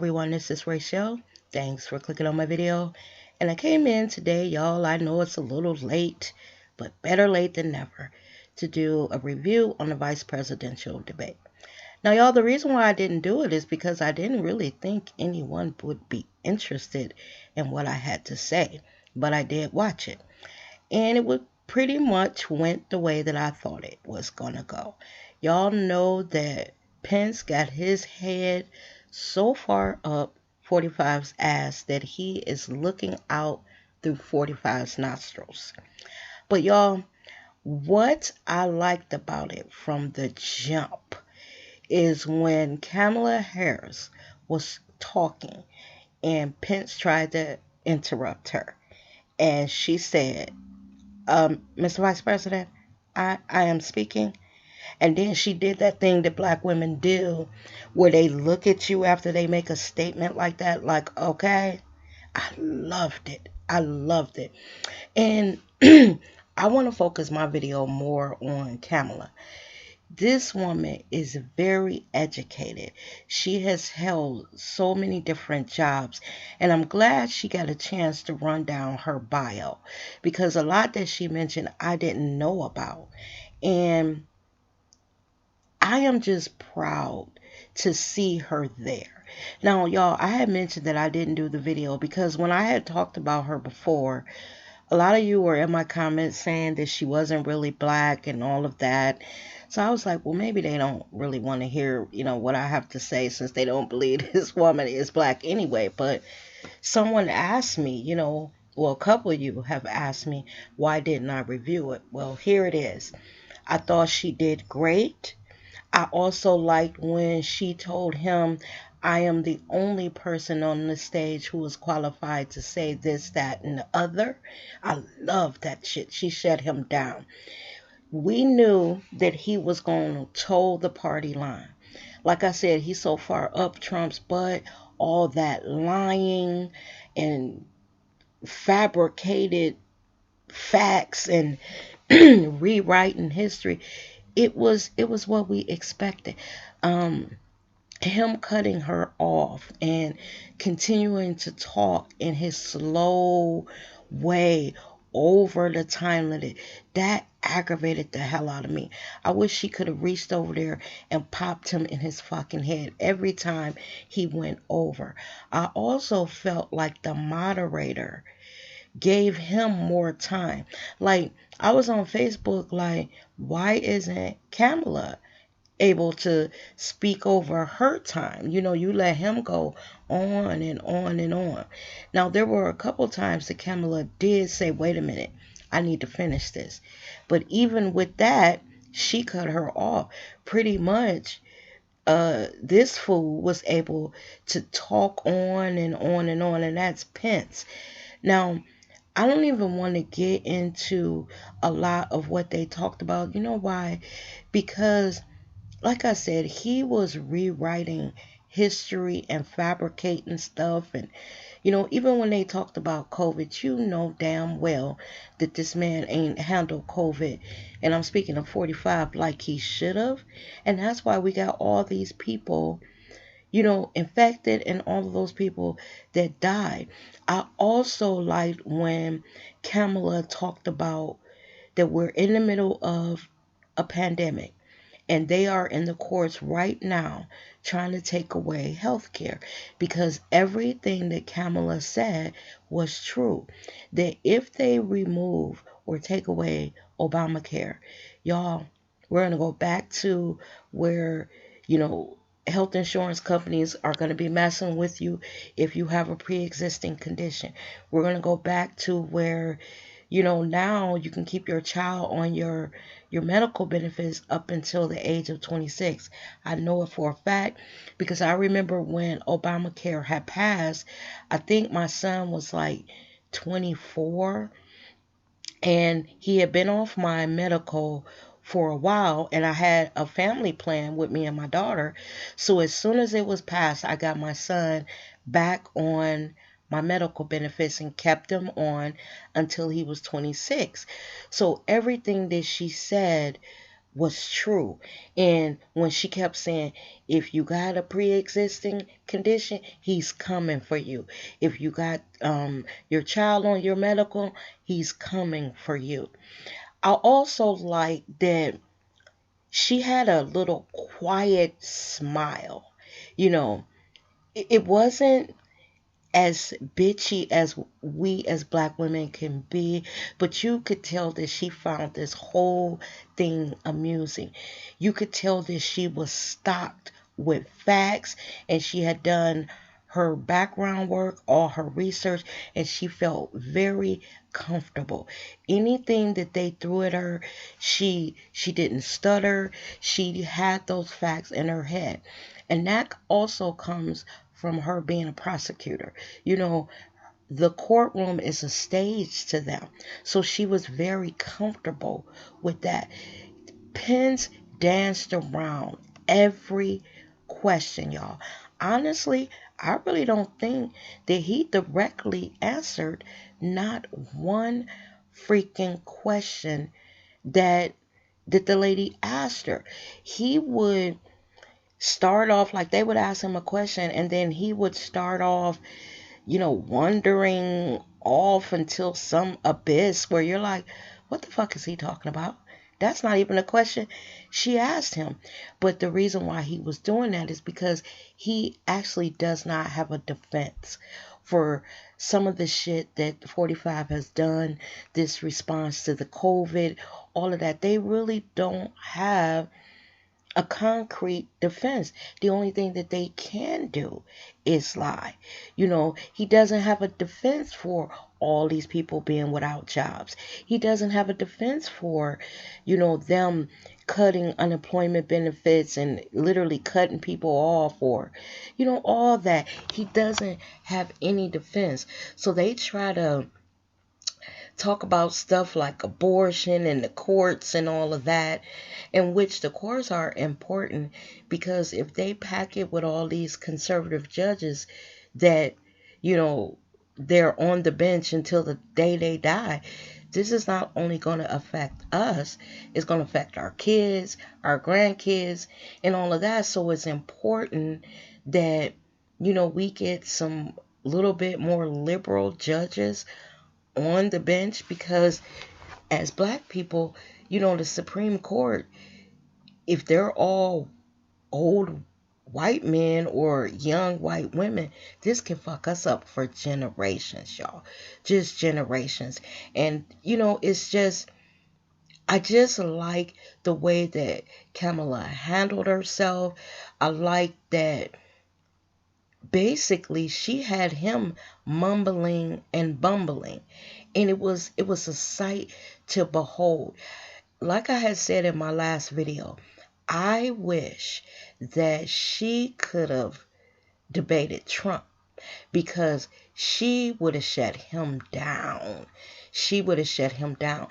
everyone, this is Rachel. Thanks for clicking on my video. And I came in today, y'all. I know it's a little late, but better late than never, to do a review on the vice presidential debate. Now, y'all, the reason why I didn't do it is because I didn't really think anyone would be interested in what I had to say, but I did watch it. And it would pretty much went the way that I thought it was gonna go. Y'all know that Pence got his head so far up 45's ass that he is looking out through 45's nostrils. But y'all, what I liked about it from the jump is when Kamala Harris was talking and Pence tried to interrupt her. And she said, Mr. Vice President, I am speaking. And then she did that thing that black women do where they look at you after they make a statement like that, like, okay. I loved it. I loved it. And I want to focus my video more on Kamala. This woman is very educated. She has held so many different jobs, and I'm glad she got a chance to run down her bio because a lot that she mentioned I didn't know about. And I am just proud to see her there. Now, y'all, I had mentioned that I didn't do the video because when I had talked about her before, a lot of you were in my comments saying that she wasn't really black and all of that. So I was like, well, maybe they don't really want to hear, what I have to say since they don't believe this woman is black anyway. But someone asked me, well, a couple of you have asked me, why didn't I review it? Well, here it is. I thought she did great. I also liked when she told him, I am the only person on the stage who is qualified to say this, that, and the other. I love that shit. She shut him down. We knew that he was going to toe the party line. Like I said, he's so far up Trump's butt, all that lying and fabricated facts and rewriting history. It was what we expected. Um, Him cutting her off and continuing to talk in his slow way over the time limit, that aggravated the hell out of me. I wish she could have reached over there and popped him in his fucking head every time he went over. I also felt like the moderator gave him more time. Like, I was on Facebook like, why isn't Kamala able to speak over her time? You let him go on and on and on. Now, there were a couple times that Kamala did say, wait a minute, I need to finish this. But even with that, she cut her off. Pretty much, this fool was able to talk on and on and on, and that's Pence. Now, I don't even want to get into a lot of what they talked about. You know why? Because, like I said, he was rewriting history and fabricating stuff. And, even when they talked about COVID, you know damn well that this man ain't handled COVID. And I'm speaking of 45 like he should have. And that's why we got all these people infected and all of those people that died. I also liked when Kamala talked about that we're in the middle of a pandemic and they are in the courts right now trying to take away health care because everything that Kamala said was true. That if they remove or take away Obamacare, y'all, we're going to go back to where, health insurance companies are going to be messing with you if you have a pre-existing condition. We're going to go back to where now you can keep your child on your medical benefits up until the age of 26. I know it for a fact because I remember when Obamacare had passed, I think my son was like 24 and he had been off my medical for a while, and I had a family plan with me and my daughter. So as soon as it was passed, I got my son back on my medical benefits and kept him on until he was 26. So everything that she said was true. And when she kept saying, if you got a pre-existing condition, he's coming for you. If you got your child on your medical, he's coming for you. I also like that she had a little quiet smile. You know, it wasn't as bitchy as we as black women can be, but you could tell that she found this whole thing amusing. You could tell that she was stocked with facts and she had done her background work, all her research, and she felt very comfortable. Anything that they threw at her, she didn't stutter. She had those facts in her head. And that also comes from her being a prosecutor. You know, the courtroom is a stage to them. So she was very comfortable with that. Pence danced around every question, y'all. Honestly, I really don't think that he directly answered not one freaking question that the lady asked her. He would start off like they would ask him a question and then he would start off, wandering off until some abyss where you're like, what the fuck is he talking about? That's not even a question she asked him. But the reason why he was doing that is because he actually does not have a defense for some of the shit that 45 has done, this response to the COVID, all of that. They really don't have a concrete defense. The only thing that they can do is lie. He doesn't have a defense for all these people being without jobs. He doesn't have a defense for, them cutting unemployment benefits and literally cutting people off or, all that. He doesn't have any defense. So they try to talk about stuff like abortion and the courts and all of that, in which the courts are important because if they pack it with all these conservative judges that, you know, they're on the bench until the day they die, this is not only going to affect us, it's going to affect our kids, our grandkids, and all of that. So it's important that, we get some little bit more liberal judges on the bench because as black people, the Supreme Court, if they're all old white men or young white women, this can fuck us up for generations, y'all. Just generations. And, it's just, I just like the way that Kamala handled herself. I like that basically she had him mumbling and bumbling, and it was a sight to behold. Like I had said in my last video, I wish that she could have debated Trump because she would have shut him down. She would have shut him down.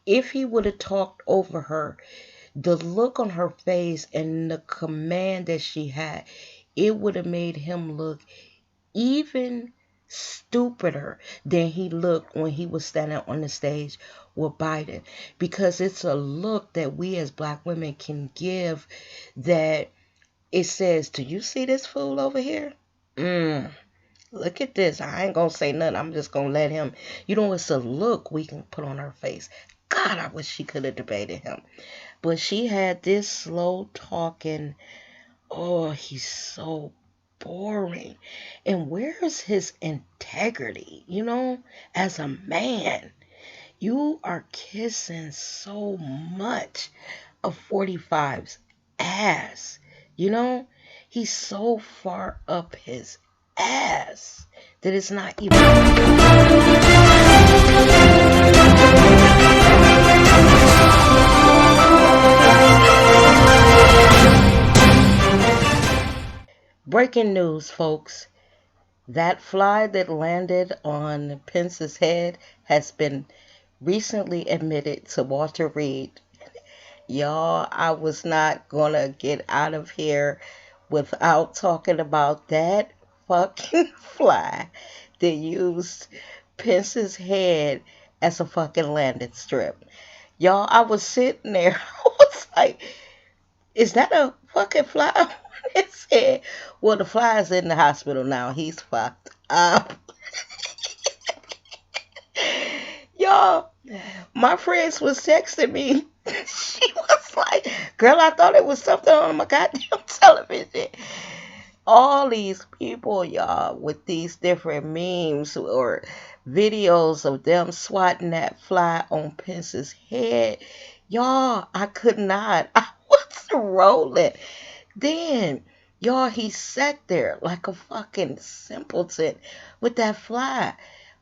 If he would have talked over her, the look on her face and the command that she had, it would have made him look even stupider than he looked when he was standing on the stage with Biden, because it's a look that we as black women can give that it says, do you see this fool over here? Look at this. I ain't gonna say nothing. I'm just gonna let him. It's a look we can put on her face. God, I wish she could have debated him. But she had this slow talking, oh, he's so boring. And where's his integrity? As a man, you are kissing so much of 45's ass. He's so far up his ass that it's not even. Breaking news, folks. That fly that landed on Pence's head has been recently admitted to Walter Reed. Y'all, I was not gonna get out of here without talking about that fucking fly that used Pence's head as a fucking landing strip. Y'all, I was sitting there, I was like, is that a fucking fly on his head? Well, the fly is in the hospital now. He's fucked up. Y'all, my friends was texting me. She was like, girl, I thought it was something on my goddamn television. All these people, y'all, with these different memes or videos of them swatting that fly on Pence's head. Y'all, I could not. I was rolling. Then, y'all, he sat there like a fucking simpleton with that fly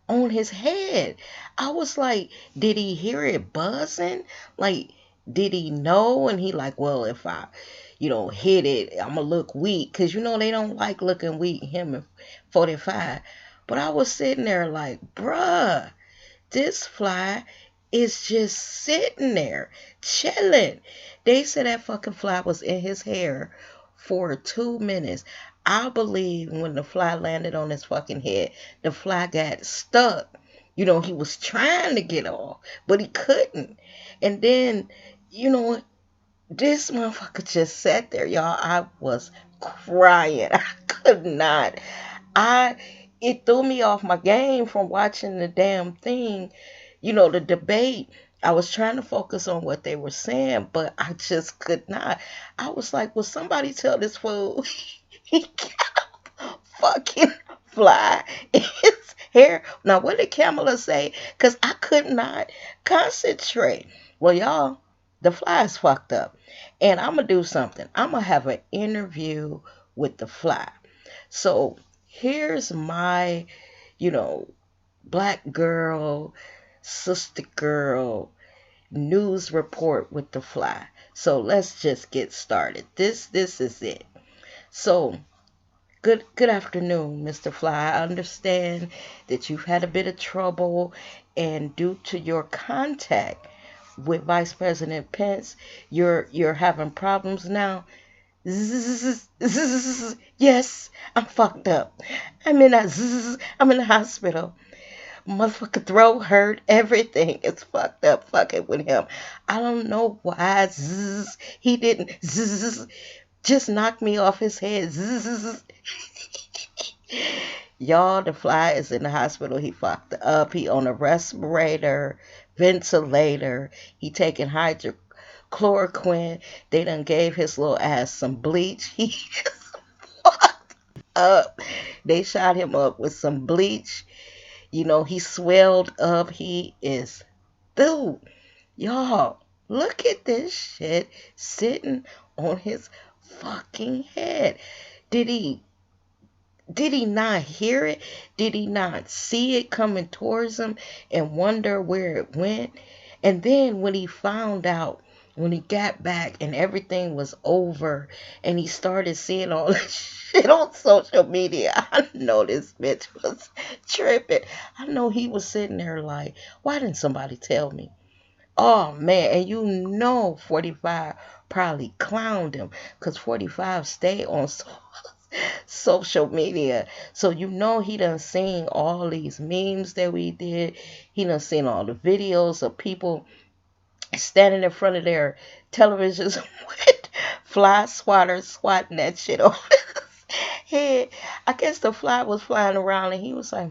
on his head. I was like, did he hear it buzzing? Like, did he know? And he like, well, if I, hit it, I'm gonna look weak. Cause they don't like looking weak, him and 45. But I was sitting there like, bruh, this fly is just sitting there, chilling. They said that fucking fly was in his hair for 2 minutes. I believe when the fly landed on his fucking head, the fly got stuck. He was trying to get off, but he couldn't. And then, you know, this motherfucker just sat there, y'all. I was crying. I could not. I It threw me off my game from watching the damn thing, the debate. I was trying to focus on what they were saying, but I just could not. I was like, will somebody tell this fool he got a fucking fly in his hair? Now, what did Kamala say? Because I could not concentrate. Well, y'all, the fly is fucked up. And I'm going to do something. I'm going to have an interview with the fly. So here's my, you know, black girl, sister girl news report with the fly. So let's just get started. This is it. So good afternoon, Mr. Fly. I understand that you've had a bit of trouble, and due to your contact with Vice President Pence, you're having problems now. Yes, I'm fucked up. I'm in the hospital. Motherfucker throat hurt. Everything is fucked up fucking with him. I don't know why. He didn't just knock me off his head. Y'all, the fly is in the hospital. He fucked up. He on a respirator, ventilator. He taking hydrochloroquine. They done gave his little ass some bleach. He is fucked up. They shot him up with some bleach. He swelled up. He is through. Y'all, look at this shit sitting on his fucking head. Did he did he not hear it? Did he not see it coming towards him and wonder where it went? And then when he found out, when he got back and everything was over and he started seeing all this shit on social media, I know this bitch was tripping. I know he was sitting there like, why didn't somebody tell me? Oh man, and 45 probably clowned him because 45 stayed on social media. So he done seen all these memes that we did. He done seen all the videos of people standing in front of their televisions with fly swatters swatting that shit off his head. I guess the fly was flying around and he was like,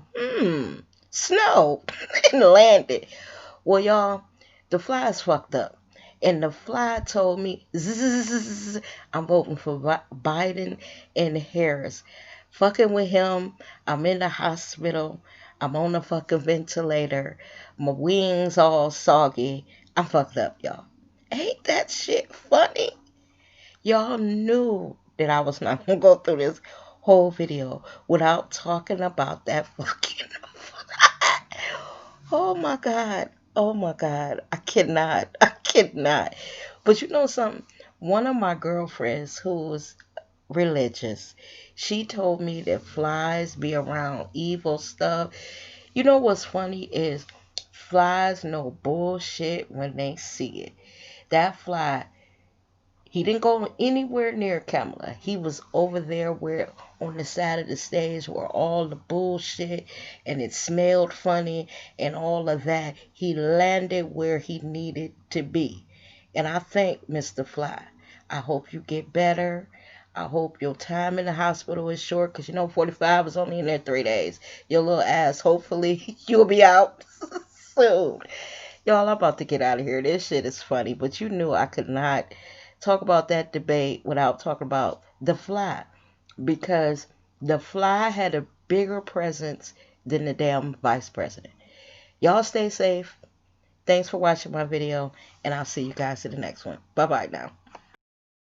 snow, and landed. Well, y'all, the fly is fucked up. And the fly told me, I'm voting for Biden and Harris. Fucking with him, I'm in the hospital. I'm on the fucking ventilator. My wings all soggy. I'm fucked up, y'all. Ain't that shit funny? Y'all knew that I was not going to go through this whole video without talking about that fucking fly. Oh my God. Oh my God. I cannot. I cannot. But you know something? One of my girlfriends who's religious, she told me that flies be around evil stuff. You know what's funny is flies know bullshit when they see it. That fly, he didn't go anywhere near Kamala. He was over there where on the side of the stage where all the bullshit and it smelled funny and all of that. He landed where he needed to be. And I think, Mr. Fly, I hope you get better. I hope your time in the hospital is short because you know 45 is only in there 3 days. Your little ass, hopefully, you'll be out soon. Y'all, I'm about to get out of here. This shit is funny, but you knew I could not talk about that debate without talking about the Fly because the Fly had a bigger presence than the damn vice president. Y'all stay safe. Thanks for watching my video, and I'll see you guys in the next one. Bye-bye now.